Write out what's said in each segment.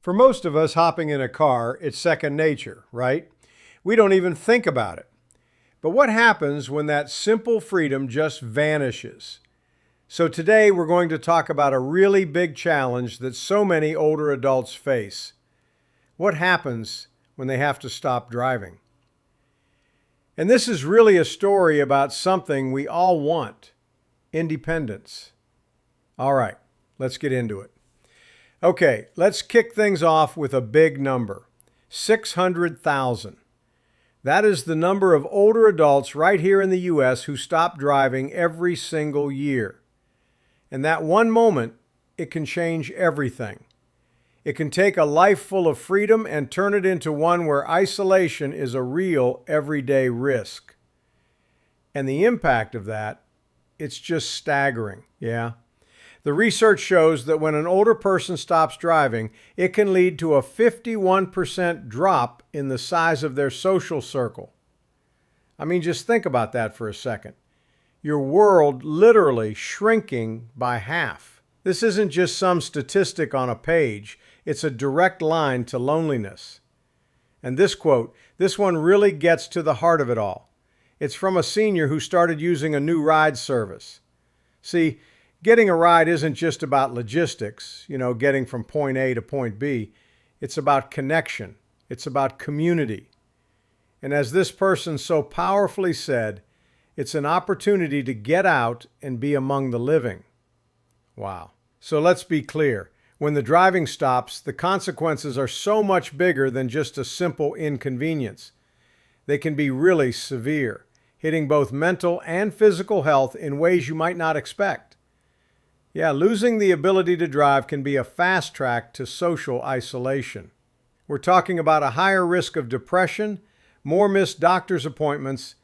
For most of us, hopping in a car, it's second nature, right? We don't even think about it. But what happens when that simple freedom just vanishes? So today we're going to talk about a really big challenge that so many older adults face. What happens when they have to stop driving? And this is really a story about something we all want: independence. All right, let's get into it. Okay, let's kick things off with a big number: 600,000. That is the number of older adults right here in the U.S. who stop driving every single year. And that one moment, it can change everything. It can take a life full of freedom and turn it into one where isolation is a real everyday risk. And the impact of that, it's just staggering, yeah? The research shows that when an older person stops driving, it can lead to a 51% drop in the size of their social circle. I mean, just think about that for a second. Your world literally shrinking by half. This isn't just some statistic on a page. It's a direct line to loneliness. And this quote, this one really gets to the heart of it all. It's from a senior who started using a new ride service. See, getting a ride isn't just about logistics, getting from point A to point B. It's about connection. It's about community. And as this person so powerfully said, it's an opportunity to get out and be among the living. Wow. So let's be clear. When the driving stops, the consequences are so much bigger than just a simple inconvenience. They can be really severe, hitting both mental and physical health in ways you might not expect. Yeah, losing the ability to drive can be a fast track to social isolation. We're talking about a higher risk of depression, more missed doctor's appointments,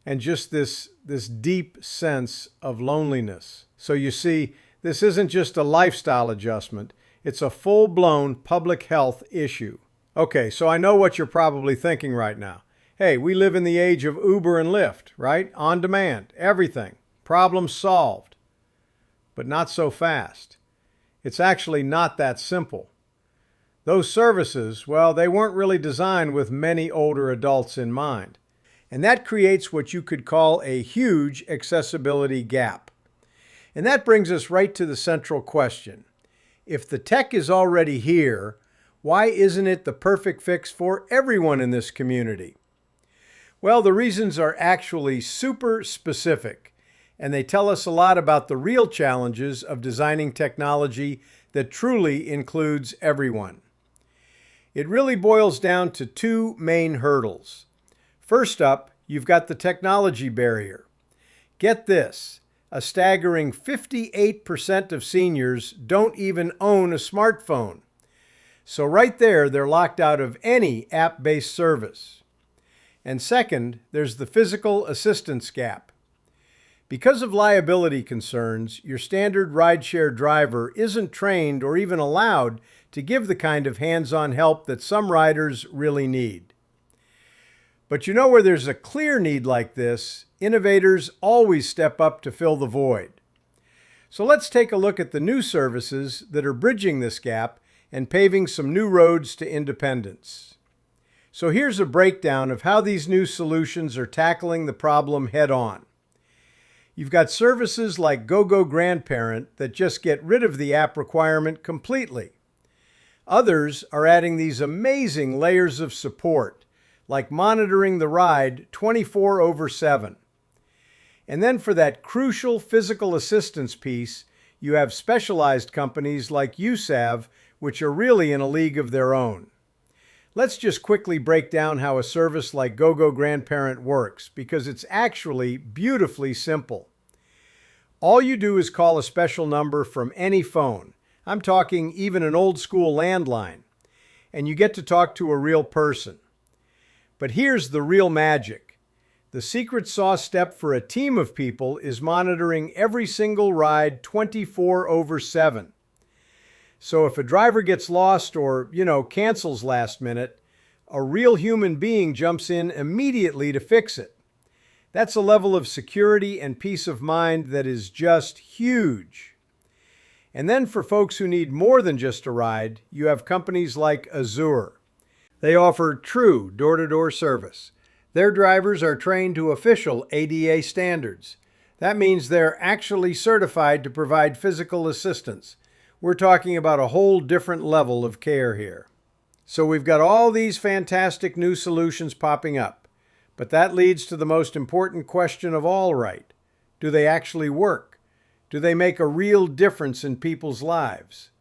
and just this deep sense of loneliness. So you see, this isn't just a lifestyle adjustment. It's a full-blown public health issue. Okay, so I know what you're probably thinking right now. Hey, we live in the age of Uber and Lyft, right? On demand, everything. Problem solved. But not so fast. It's actually not that simple. Those services, well, they weren't really designed with many older adults in mind. And that creates what you could call a huge accessibility gap. And that brings us right to the central question. If the tech is already here, why isn't it the perfect fix for everyone in this community? Well, the reasons are actually super specific. And they tell us a lot about the real challenges of designing technology that truly includes everyone. It really boils down to two main hurdles. First up, you've got the technology barrier. Get this, a staggering 58% of seniors don't even own a smartphone. So right there, they're locked out of any app-based service. And second, there's the physical assistance gap. Because of liability concerns, your standard rideshare driver isn't trained or even allowed to give the kind of hands-on help that some riders really need. But where there's a clear need like this, innovators always step up to fill the void. So let's take a look at the new services that are bridging this gap and paving some new roads to independence. So here's a breakdown of how these new solutions are tackling the problem head-on. You've got services like GoGo Grandparent that just get rid of the app requirement completely. Others are adding these amazing layers of support, like monitoring the ride 24/7. And then for that crucial physical assistance piece, you have specialized companies like USAV, which are really in a league of their own. Let's just quickly break down how a service like GoGo Grandparent works, because it's actually beautifully simple. All you do is call a special number from any phone. I'm talking even an old school landline. And you get to talk to a real person. But here's the real magic. The secret sauce step for a team of people is monitoring every single ride 24/7. So if a driver gets lost or, cancels last minute, a real human being jumps in immediately to fix it. That's a level of security and peace of mind that is just huge. And then for folks who need more than just a ride, you have companies like Azour. They offer true door-to-door service. Their drivers are trained to official ADA standards. That means they're actually certified to provide physical assistance. We're talking about a whole different level of care here. So we've got all these fantastic new solutions popping up. But that leads to the most important question of all, right? Do they actually work? Do they make a real difference in people's lives?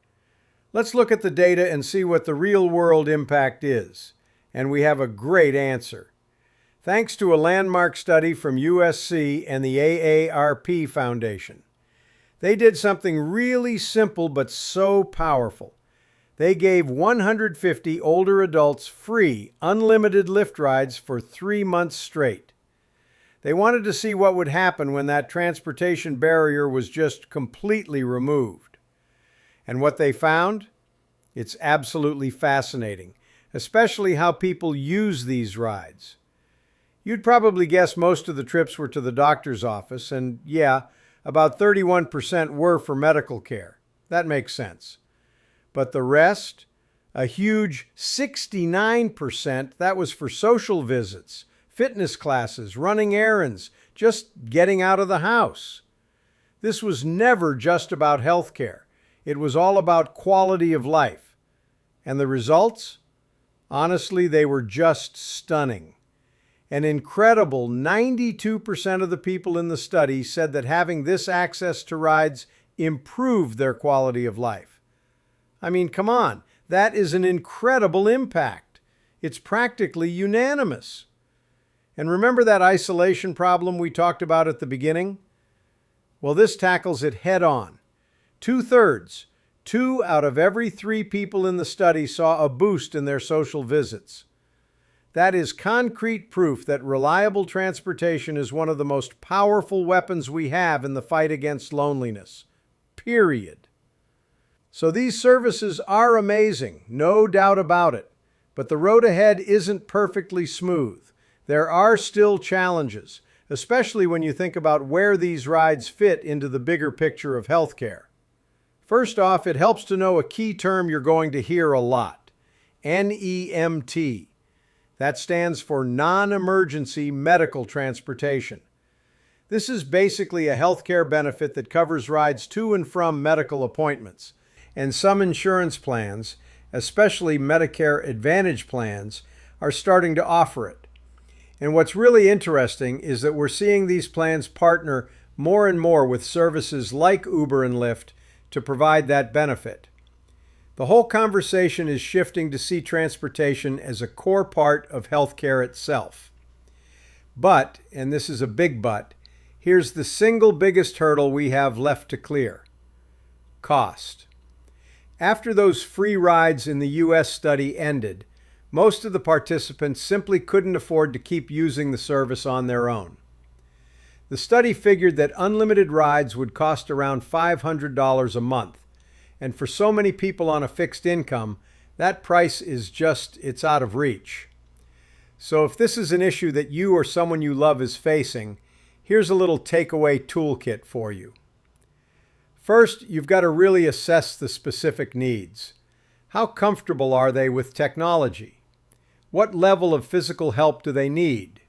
Let's look at the data and see what the real-world impact is. And we have a great answer. Thanks to a landmark study from USC and the AARP Foundation. They did something really simple but so powerful. They gave 150 older adults free, unlimited Lyft rides for 3 months straight. They wanted to see what would happen when that transportation barrier was just completely removed. And what they found? It's absolutely fascinating, especially how people use these rides. You'd probably guess most of the trips were to the doctor's office, and yeah, about 31% were for medical care. That makes sense. But the rest, a huge 69%, that was for social visits, fitness classes, running errands, just getting out of the house. This was never just about health care. It was all about quality of life. And the results? Honestly, they were just stunning. An incredible 92% of the people in the study said that having this access to rides improved their quality of life. I mean, come on, that is an incredible impact. It's practically unanimous. And remember that isolation problem we talked about at the beginning? Well, this tackles it head on. 2/3, 2 out of every 3 people in the study saw a boost in their social visits. That is concrete proof that reliable transportation is one of the most powerful weapons we have in the fight against loneliness. Period. So these services are amazing, no doubt about it. But the road ahead isn't perfectly smooth. There are still challenges, especially when you think about where these rides fit into the bigger picture of healthcare. First off, it helps to know a key term you're going to hear a lot: NEMT. That stands for non-emergency medical transportation. This is basically a healthcare benefit that covers rides to and from medical appointments. And some insurance plans, especially Medicare Advantage plans, are starting to offer it. And what's really interesting is that we're seeing these plans partner more and more with services like Uber and Lyft to provide that benefit. The whole conversation is shifting to see transportation as a core part of healthcare itself. But, and this is a big but, here's the single biggest hurdle we have left to clear: cost. After those free rides in the US study ended, most of the participants simply couldn't afford to keep using the service on their own. The study figured that unlimited rides would cost around $500 a month. And for so many people on a fixed income, that price is just, it's out of reach. So if this is an issue that you or someone you love is facing, here's a little takeaway toolkit for you. First, you've got to really assess the specific needs. How comfortable are they with technology? What level of physical help do they need?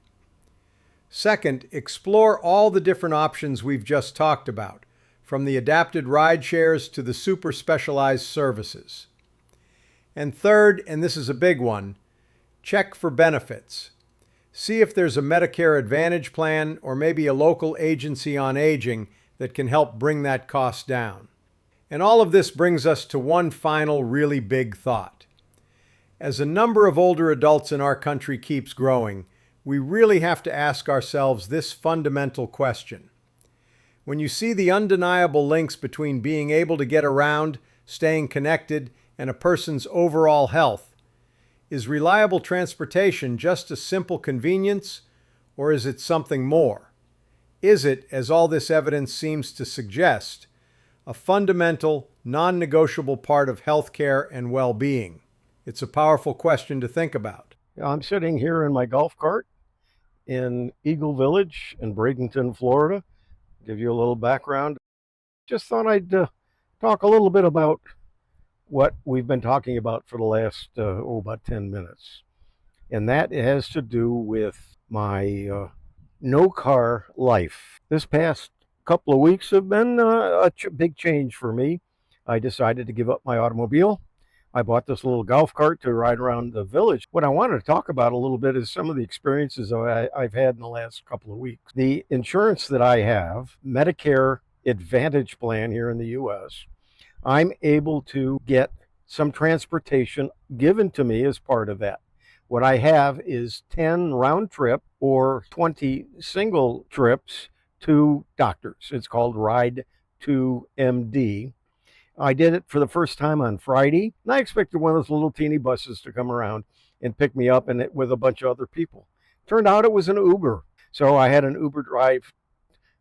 Second, explore all the different options we've just talked about, from the adapted ride shares to the super specialized services. And third, and this is a big one, check for benefits. See if there's a Medicare Advantage plan or maybe a local agency on aging that can help bring that cost down. And all of this brings us to one final really big thought. As the number of older adults in our country keeps growing, we really have to ask ourselves this fundamental question. When you see the undeniable links between being able to get around, staying connected, and a person's overall health, is reliable transportation just a simple convenience, or is it something more? Is it, as all this evidence seems to suggest, a fundamental, non-negotiable part of healthcare and well-being? It's a powerful question to think about. I'm sitting here in my golf cart in Eagle Village in Bradenton, Florida. Give you a little background. Just thought I'd talk a little bit about what we've been talking about for the last, about 10 minutes. And that has to do with my no car life. This past couple of weeks have been big change for me. I decided to give up my automobile. I bought this little golf cart to ride around the village. What I wanted to talk about a little bit is some of the experiences I've had in the last couple of weeks. The insurance that I have, Medicare Advantage plan here in the US, I'm able to get some transportation given to me as part of that. What I have is 10 round trip or 20 single trips to doctors. It's called Ride to MD. I did it for the first time on Friday, and I expected one of those little teeny buses to come around and pick me up and it with a bunch of other people. Turned out it was an Uber. So I had an Uber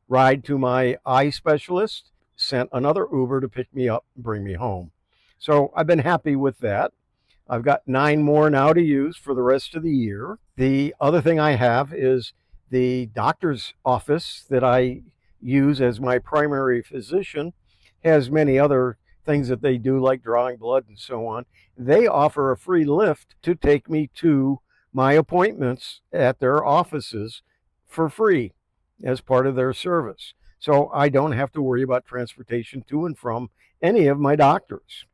ride to my eye specialist, sent another Uber to pick me up and bring me home. So I've been happy with that. I've got 9 more now to use for the rest of the year. The other thing I have is the doctor's office that I use as my primary physician has many other things that they do, like drawing blood and so on. They offer a free lift to take me to my appointments at their offices for free as part of their service. So I don't have to worry about transportation to and from any of my doctors.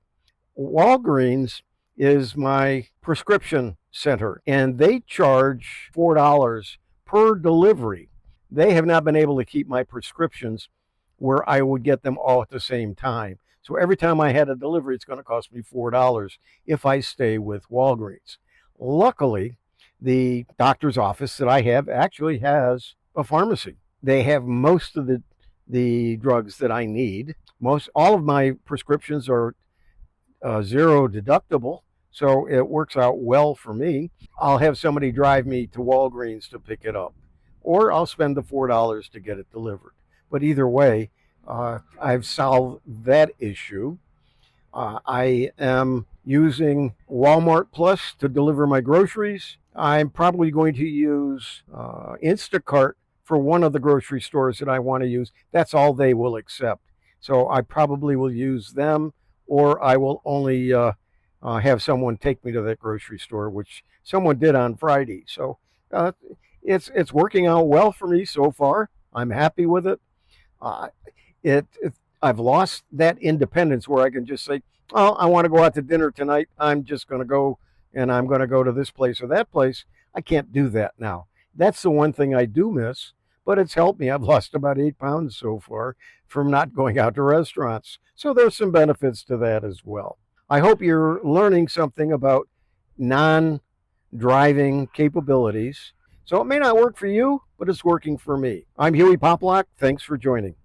Walgreens is my prescription center, and they charge $4 per delivery. They have not been able to keep my prescriptions where I would get them all at the same time. So every time I had a delivery, it's going to cost me $4 if I stay with Walgreens. Luckily, the doctor's office that I have actually has a pharmacy. They have most of the drugs that I need. All of my prescriptions are zero deductible, so it works out well for me. I'll have somebody drive me to Walgreens to pick it up, or I'll spend the $4 to get it delivered. But either way, I've solved that issue. I am using Walmart Plus to deliver my groceries. I'm probably going to use Instacart for one of the grocery stores that I want to use. That's all they will accept. So I probably will use them, or I will only have someone take me to that grocery store, which someone did on Friday. So it's working out well for me so far. I'm happy with it. Uh, I've lost that independence where I can just say, oh, I want to go out to dinner tonight. I'm just going to go, and I'm going to go to this place or that place. I can't do that now. That's the one thing I do miss, but it's helped me. I've lost about 8 pounds so far from not going out to restaurants. So there's some benefits to that as well. I hope you're learning something about non-driving capabilities. So it may not work for you, but it's working for me. I'm Huey Poplock. Thanks for joining.